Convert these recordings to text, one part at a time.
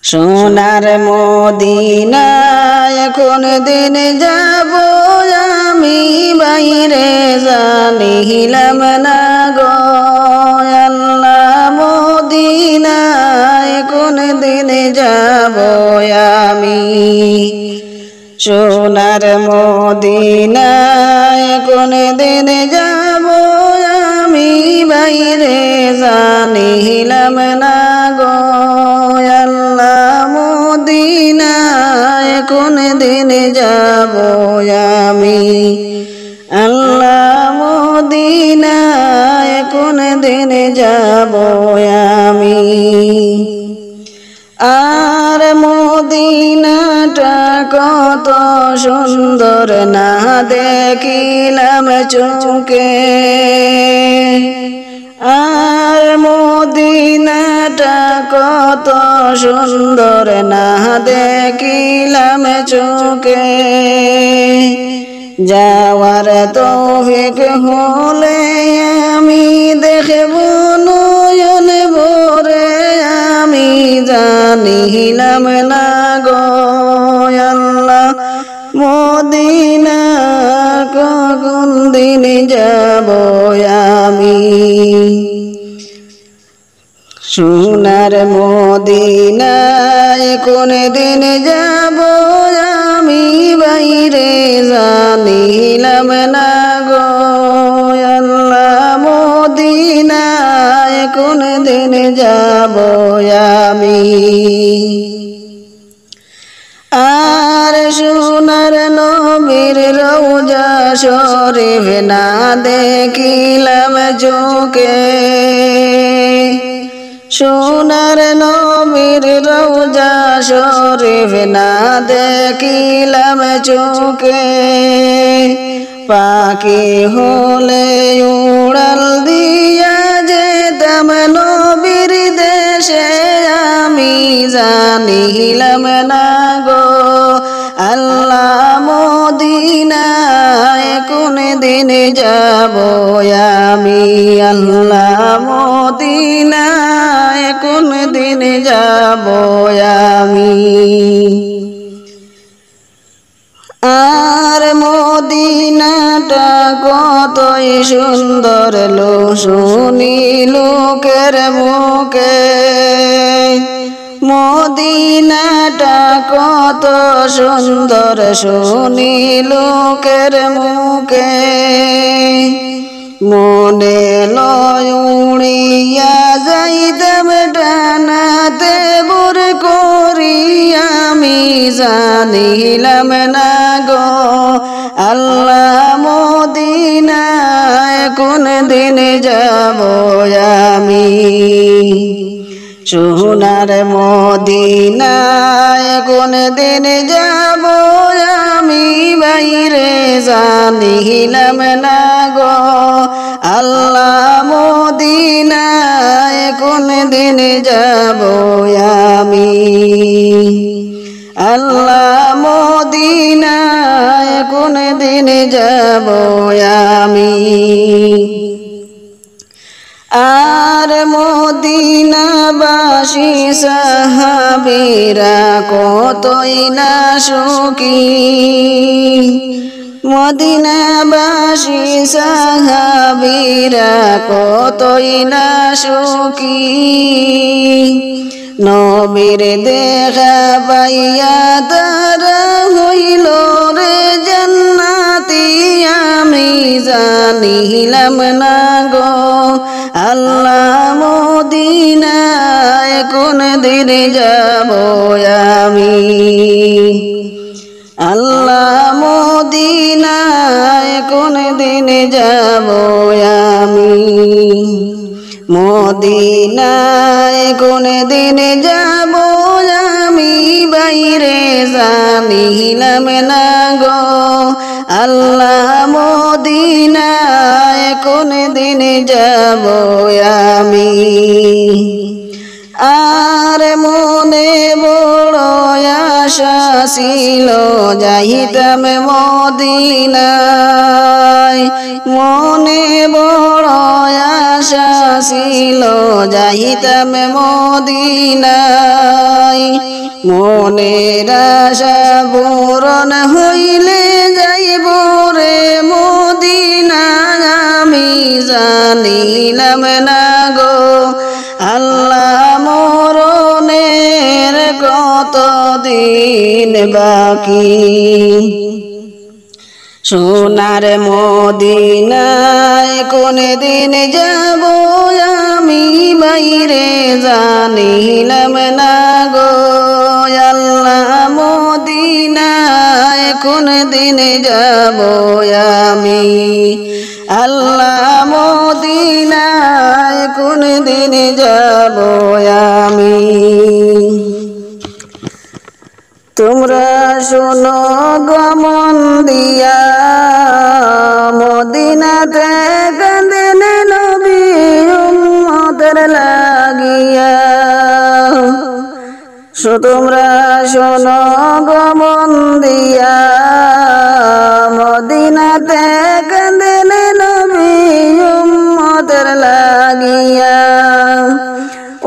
সোনার মদিনায় কোন দিন যাব আমি বাইরে জানিলাম না গো আল্লাহ মদিনায় কোন দিন যাব আমি সোনার মদিনায় কোন দিন যাব আমি বাইরে জানিলাম না গো আল্লাহ মদিনায় কোন দিন যাব আমি আল্লাহ মদিনায় কোন দিন যাব আমি আর মদিনাটা কত সুন্দর না দেখিলাম চোখে আর মদিনাটা কত সুন্দর না দেখিলাম চোখে যাওয়ার তৌফিক হলে আমি দেখব নয়ন ভরে আমি জানিলাম না গো আল্লাহ মদিনা কোন দিন যাব আমি সোনার মদিনায় কোন দিন যাব আমি বাইরে জানিলাম না গো আল্লাহ মদিনায় কোন দিন যাব আমি আর সোনার নবীর রওজা শরীফ না দেখিলাম চোখে সোনার নবীর রওজা শরীফ না দেখিলাম চোখে পাখি হলে উড়াল দিয়া যেতাম নবীর দেশে আমি জানিলাম না গো আল্লাহ মদিনায় কোন দিন যাব আমি আল্লাহ মদিনায় কোন দিন যাব আমি আর মদিনাটা কতই সুন্দর লো শুনি লোকের মুখে মদিনাটা কত সুন্দর শুনি লোকের মুখে মনে লয় উড়িয়া যাইতাম ডানাতে বুর করি আমি জানিলাম না গো আল্লাহ মদিনায় কোন দিন যাব আমি সোনার মদিনায় কোন দিন যাব আমি বাইরে জানিলাম না গো আল্লাহ মদিনায় কোন দিন যাব আমি আল্লাহ মদিনায় কোন দিন যাব আমি আর মদিনাবাসী সাহাবীরা কতই না সুখী মদিনাবাসী সাহাবীরা কতই না সুখী নবীর দেখা পাইয়া তারা হইল রে জান্নাতি আমি জানিলাম না গো আল্লাহ মদিনায় কোন দিন যাব আমি আল্লাহ মদিনায় কোন দিন যাব আমি মদিনায় কোন দিন যাব আমি বাইরে জানিলাম না গো আল্লাহ মদিনায় কোন দিন যাব আমি আর মনে বড় আশা ছিল যাইতাম মদিনায় মনে বড় আশা ছিল যাইতাম মদিনায় মনের আশা পূরণ হইলে যাইব রে মদিনায় আমি জানিলাম না গো আল্লাহ মরণের কতদিন বাকি সোনার মদিনায় কোন দিন যাব আমি বাইরে জানিলাম না গো আল্লাহ মদিনায় কোন দিন যাব আমি আল্লাহ মদিনায় কোন দিন যাব আমি তোমরা শোনো গমন দিয়া মদিনাতে কাঁদেন নবী উম্মতের লাগিয়া তোমরা শোনো গমন দিয়া মদিনাতে কাঁদেন নবী উম্মতের লাগিয়া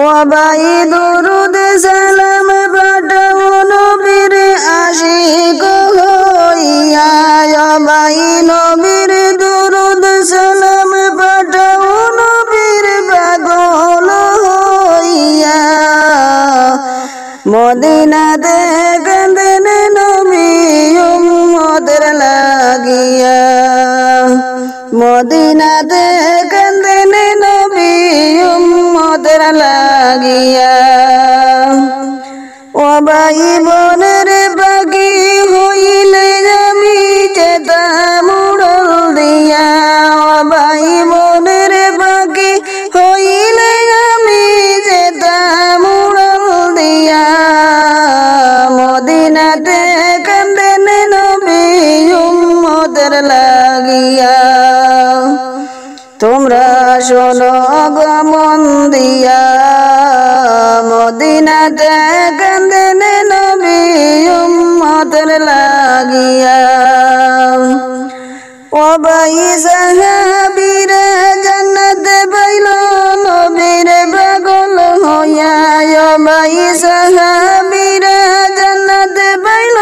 ও ভাই দরুদ সালাম পাঠাও নবীর আশিক হইয়া ও ভাই নবীর দরুদ সালাম পাঠাও নবীর পাগল হইয়া মদিনাতে কাঁদেন নবী উম্মতের লাগিয়া মদিনাতে কাঁদেন নবী উম্মতের লাগিয়া ও ভাই বোনের বাকি হইলে আমি যেতাম উড়ল দিয়া ও ভাই বোনের বাকি হইলে আমি যেতাম উড়ল দিয়া মদিনাতে কাঁদেন নবী উম্মতের লাগিয়া তোমরা শোনো গমন দিয়া মদিনাতে কাঁদেন নবী উম্মতের লাগিয়া ও ভাই সাহাবীরা জান্নাত পাইল নবীর পাগল হইয়া ও ভাই সাহাবীরা জান্নাত পাইল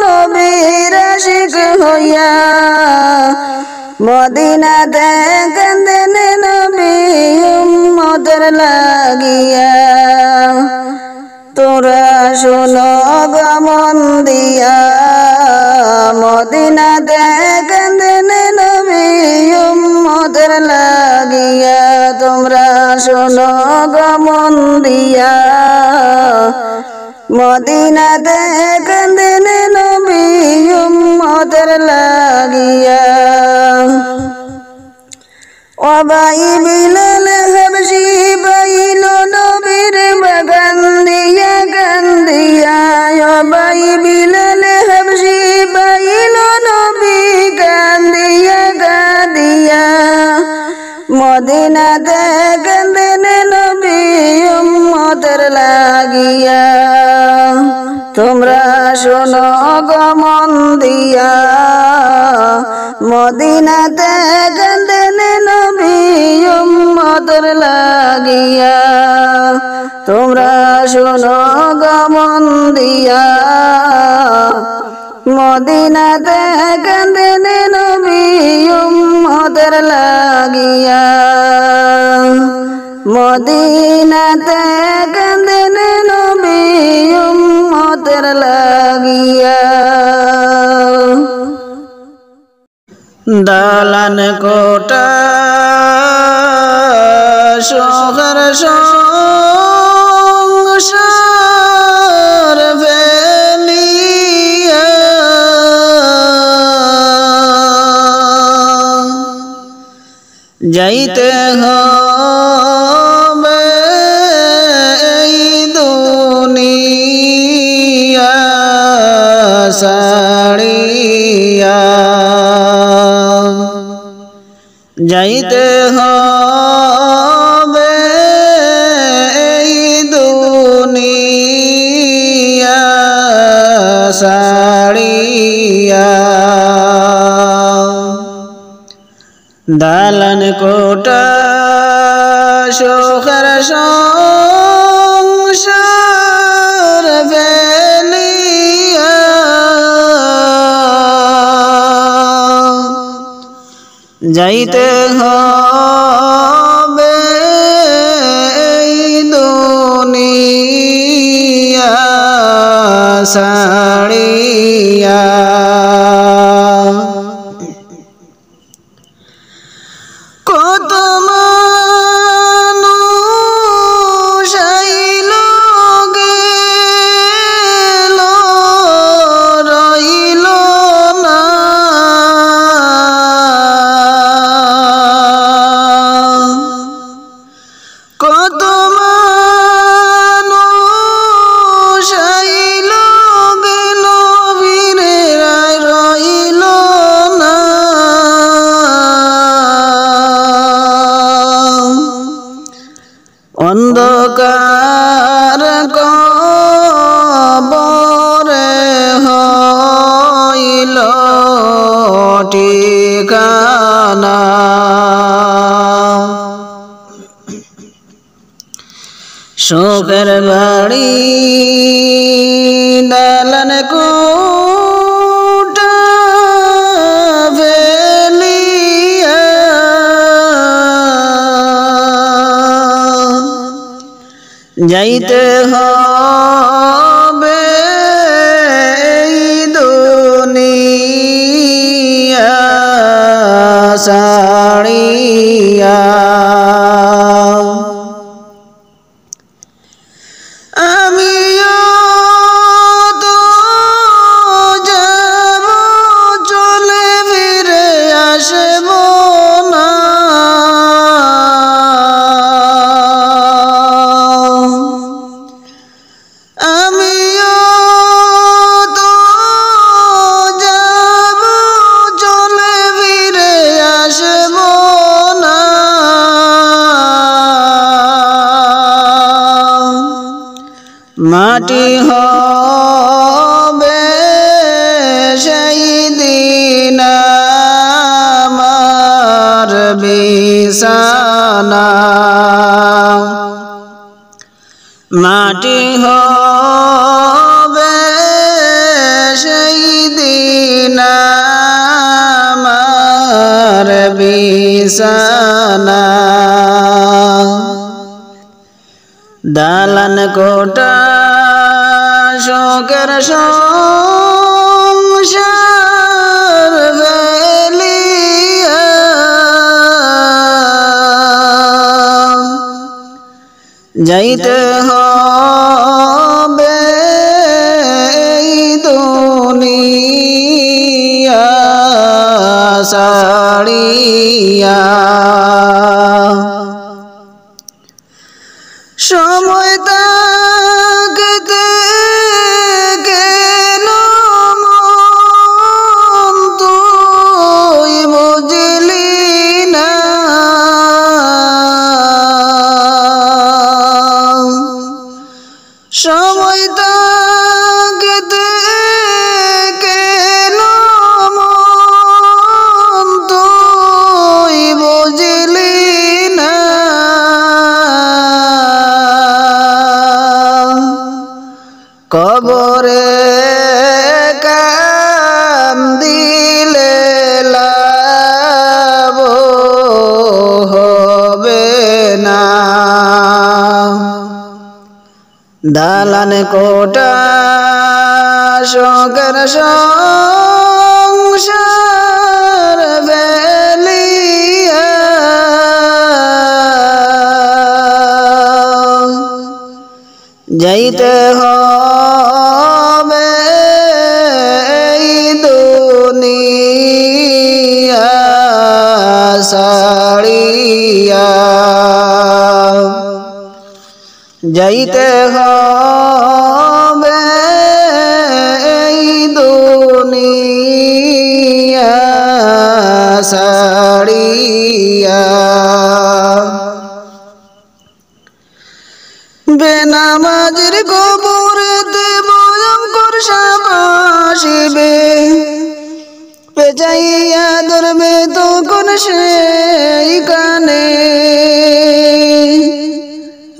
নবীর আশিক হইয়া মদিনাতে কাঁদেন নবী উম্মতের লাগিয়া তোরা শোনো গমন দিয়া মদিনাতে কাঁদেন নবী উম্মতের লাগিয়া তোমরা শোনো গমন দিয়া মদিনাতে কাঁদেন নবী উম্মতের লাগিয়া ও ভাই বিলাল হাবশি পাইল নবীর বাগান দিয়া কান্দিয়া ও ভাই বিলাল হাবশি পাইল নবী কান্দিয়া কাঁদিয়া মদিনাতে কাঁদেন নবী উম্মতের লাগিয়া তোমরা শোনো গমন দিয়া মদিনাতে কাঁদেন নবী উম্মতের লাগিয়া তোমরা শোনো গমন দিয়া মদিনাতে কাঁদেন নবী উম্মতের লাগিয়া মদিনাতে কাঁদেন নবী উম্মতের লাগিয়া দালান কোটা শহর সংসার ফেলিয়া যাইতে হবে এই দুনিয়া ছাড়িয়া যাইতে হবে এই দুনিয়া ছাড়িয়া দালান কোটা শোকের সংসার যাইতে হবে এই দুনিয়া ছাড়িয়া। কত মানুষ আইল গেল রইল না, কত মানুষ আইল গেল ভিড়ে রইল না। অন্ধকার কবরে হইল ঠিকানা। শোকের বাড়ি দালান কোঠা ফেলিয়া যাইতে হবে এই দুনিয়া ছাড়িয়া। আমিও তো যাব চলে ফিরে আসব না, আমিও তো যাব চলে ফিরে আসব না। মাটি হবে সেই দিন আমার বিছানা, মাটি হবে সেই দিন আমার বিছানা। দালান কোঠা শোকের সংসার ফেলিয়া যাইতে হবে এই দুনিয়া ছাড়িয়া। সময় থাকতে কেন মন তুই বুঝলি না, সময় থাকতে কেন মন তুই বুঝলি না। কবরে কান্দিলে লাভ হবে না, দালান কোঠা শোকের সংসার ফেলিয়া যাইতে হবে এই দুনিয়া ছাড়িয়া। যাইতে হবে এই দুনিয়া ছাড়িয়া। বেনামাজির কবরেতে ভয়ঙ্কর সাপ আসিবে, পেঁচাইয়া ধরবে তখন সেই কানে।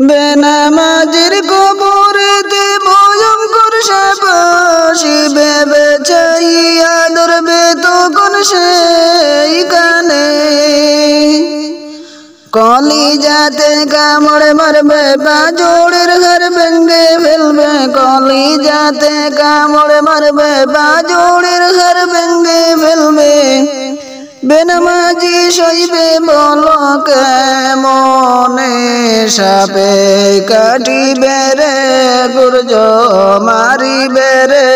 বেনামাজির কবরেতে ভয়ঙ্কর সাপ আসিবে, পেঁচাইয়া ধরবে তখন সেই কানে। যাতে কামড়ে মারবে বাজুড়ির ঘর ভেঙ্গে ফেলবে কলি যাতে কামড়ে মারবে বাজুড়ির ঘর ভেঙ্গে ফেলবে বেনামাজি সইবে বলো কেমনে সাপে কাটিবে রে গুর্জ মারিবে রে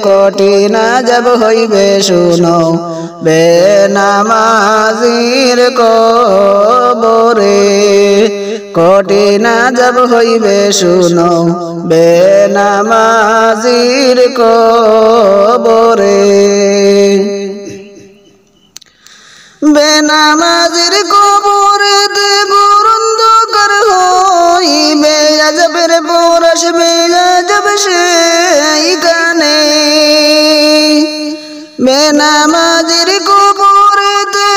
কঠিন আযাব হইবে শুনো বেনামাজির কবরে কঠিন আযাব হইবে শুনো বেনামাজির কবরে বেনামাজির কবরেতে অন্ধকার হইবে আযাবের পর আসবে আযাব সেইখানে বেনামাজির কবরেতে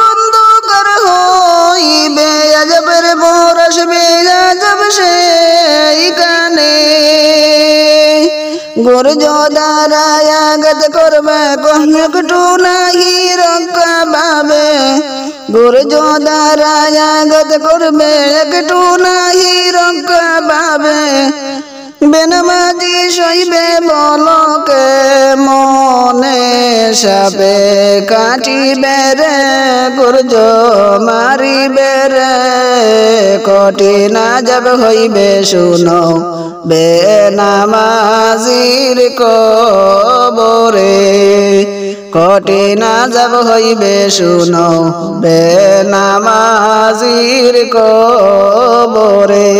অন্ধকার হইবে আযাবের পর আসবে আযাব সেইখানে গুর্জ দ্বারা আঘাত করবে একটু নাহি রক্ষা পাবে গুর্জ দ্বারা আঘাত করবে একটু নাহি রক্ষা পাবে বেনামাজি সইবে বলো কেমনে সাপে কাটিবে রে গুর্জ মারিবে রে কঠিন আযাব হইবে শুনো বেনামাজির কবরে কঠিন আযাব হইবে শুনো বেনামাজির কবরে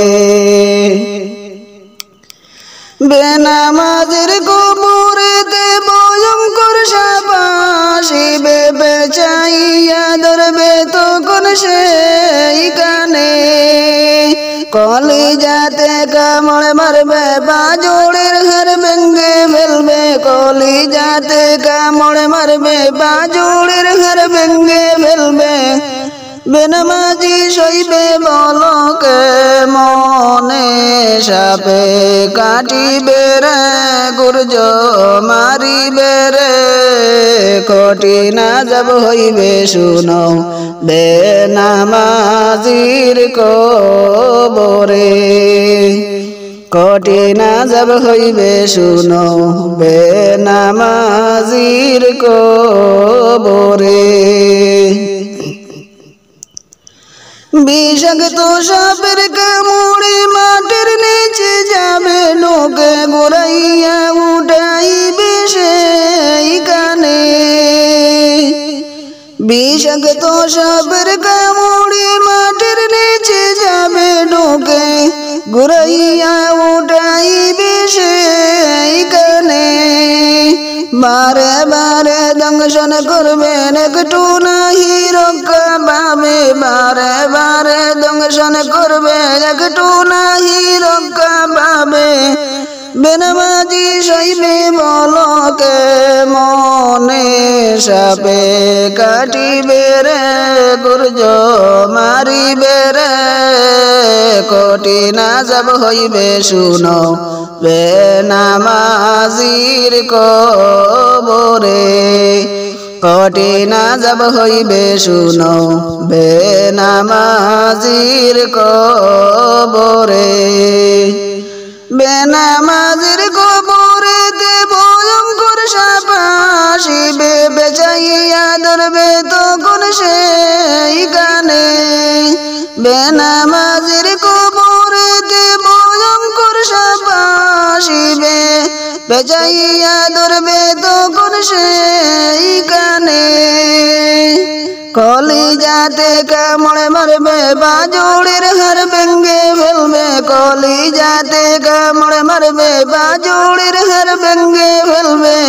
বেনামাজির কবরেতে ভয়ঙ্কর সাপ আসিবে বেচাইয়া ধরবে তখন সেইখানে কলিজাতে কামড়ে মারবে বাজুড়ির ঘর ভেঙ্গে ফেলবে কলিজাতে কামড়ে মারবে বাজুড়ির ঘর ভেঙ্গে ফেলবে বেনামাজি সইবে বলো কেমনে সাপে কাটিবে রে গুর্জ মারিবে রে কঠিন আযাব হইবে শুনো বেনামাজির কবরে কঠিন আযাব হইবে শুনো বেনামাজির কবরে বিষাক্ত সাপের কামড়ে মাটির নিচে যাবে ঢোকে ঘুরাইয়া উঠাইবে সেইখানে বিষাক্ত সাপের কামড়ে মাটির নিচে যাবে ঢোকে ঘুরাইয়া উঠাইবে সেইখানে বারে বারে দংশন করবেন একটু নাহি রক্ষা পাবে বারে বারে দংশন করবে একটু নাহি রক্ষা পাবে বেনামাজি সইবে বলো কেমনে সাপে কাটিবে রে গুর্জ মারিবে রে কঠিন আযাব হইবে শুনো বেনামাজির কবরে কঠিন আযাব হইবে শুনো বেনামাজির কবরে বেনামাজির কবরেতে ভয়ঙ্কর সাপ আসিবে বেচাইয়া ধরবে তখন সেইখানে বেনামাজির কবরেতে ভয়ঙ্কর সাপ আসিবে বেচাইয়া ধরবে তখন সেইখানে কলিজাতে কামড়ে মারবে বাজুড়ির ঘর ভেঙ্গে ফেলবে কলিজাতে কামড়ে মারবে বাজুড়ির ঘর ভেঙ্গে ফেলবে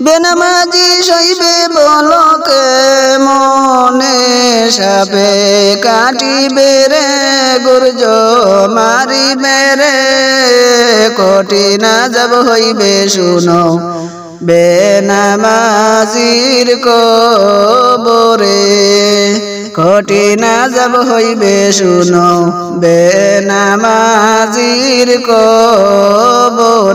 বেনামাজি সইবে বলো কেমনে সাপে কাটিবে রে গুর্জ মারিবে রে কঠিন আযাব হইবে শুনো বেনামাজির কবরে কঠিন আযাব হইবে শুনো বেনামাজির কবরে।